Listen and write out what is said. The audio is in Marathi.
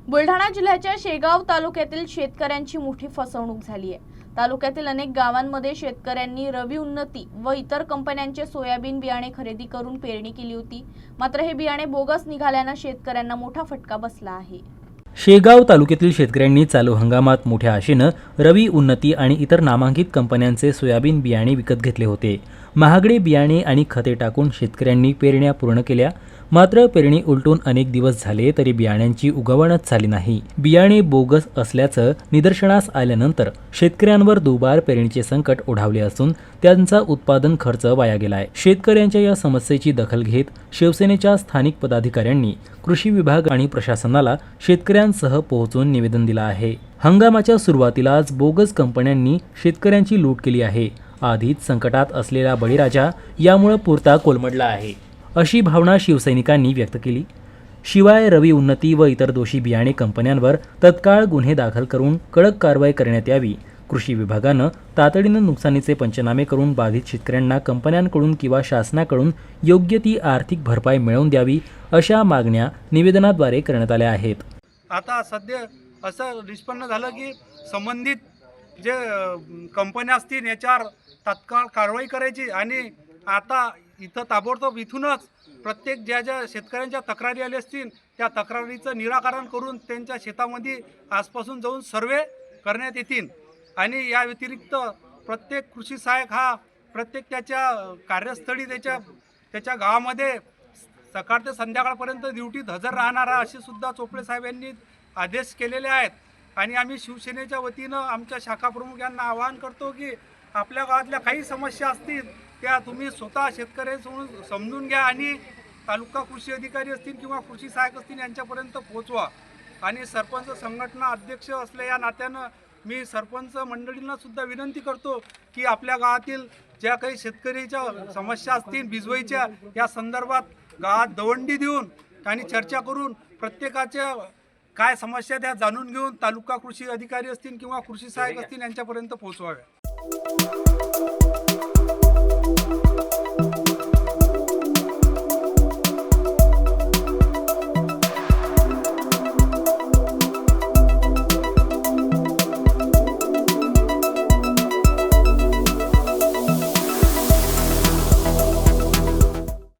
बुलढाणा जिल्ह्याच्या शेगाव तालुक्यातील शेतकऱ्यांची मोठी फसवणूक झाली आहे। तालुक्यातील अनेक गावांमध्ये शेतकऱ्यांनी रवी उन्नती व इतर कंपन्यांचे सोयाबीन बियाणे खरेदी करून पेरणी केली होती। मात्र हे बियाणे बोगस निघाल्याने शेतकऱ्यांना मोठा फटका बसला आहे। शेगाव तालुक्यातील शेतकऱ्यांनी चालू हंगामात मोठ्या आशेने रवी उन्नती आणि इतर नामांकित कंपन्यांचे सोयाबीन बियाणे विकत घेतले होते। महागडे बियाणे आणि खते टाकून शेतकऱ्यांनी पेरण्या पूर्ण केल्या, मात्र पेरणी उलटून अनेक दिवस झाले तरी बियाण्यांची उगवणच झाली नाही। बियाणे बोगस असल्याचं निदर्शनास आल्यानंतर शेतकऱ्यांवर दुबार पेरणीचे संकट ओढावले असून त्यांचा उत्पादन खर्च वाया गेलाय। शेतकऱ्यांच्या या समस्येची दखल घेत शिवसेनेच्या स्थानिक पदाधिकाऱ्यांनी कृषी विभाग आणि प्रशासनाला शेतकऱ्यांसह पोहोचून निवेदन दिलं आहे। हंगामाच्या सुरुवातीलाच बोगस कंपन्यांनी शेतकऱ्यांची लूट केली आहे। आधीच संकटात असलेला बळीराजा यामुळे पुरता कोलमडला आहे, अशी भावना शिवसैनिकांनी व्यक्त केली। शिवाय रवी उन्नती व इतर दोषी बियाणे कंपन्यांवर तत्काळ गुन्हे दाखल करून कडक कारवाई करण्यात यावी। कृषी विभागानं तातडीनं नुकसानीचे पंचनामे करून बाधित शेतकऱ्यांना कंपन्यांकडून किंवा शासनाकडून योग्य ती आर्थिक भरपाई मिळवून द्यावी, अशा मागण्या निवेदनाद्वारे करण्यात आल्या आहेत। आता सध्या असं निष्पन्न झालं की संबंधित जे कंपन्या असतील याच्यावर तात्काळ कारवाई करायची आणि आता इथं ताबडतोब इथूनच प्रत्येक ज्या ज्या शेतकऱ्यांच्या तक्रारी आल्या असतील त्या तक्रारीचं निराकरण करून त्यांच्या शेतामध्ये आजपासून जाऊन सर्वे करण्यात येतील। आणि या व्यतिरिक्त प्रत्येक कृषी सहाय्यक हा प्रत्येक त्याच्या कार्यस्थळी त्याच्या गावामध्ये सकाळ ते संध्याकाळपर्यंत ड्युटीत हजर राहणारा असे सुद्धा चोपडे साहेब यांनी आदेश केलेले आहेत। आणि आम्ही शिवसेनेच्या वतीनं आमच्या शाखा प्रमुख यांना आवाहन करतो की आपल्या गावातल्या काही समस्या असतील त्या तुम्ही स्वतः शेतकऱ्यांसमोर समजून घ्या आणि तालुका कृषी अधिकारी असतील किंवा कृषी सहाय्यक असतील यांच्यापर्यंत पोहोचवा। आणि सरपंच संघटना अध्यक्ष असल्या या नात्यानं मी सरपंच मंडळींना सुद्धा विनंती करतो की आपल्या गावातील ज्या काही शेतकरीच्या समस्या असतील भिजवायच्या या संदर्भात गावात दवंडी देऊन आणि चर्चा करून प्रत्येकाच्या काय समस्या त्या जाणून घेऊन तालुका कृषी अधिकारी असतील किंवा कृषी सहाय्यक असतील यांच्यापर्यंत पोहोचवाव्या।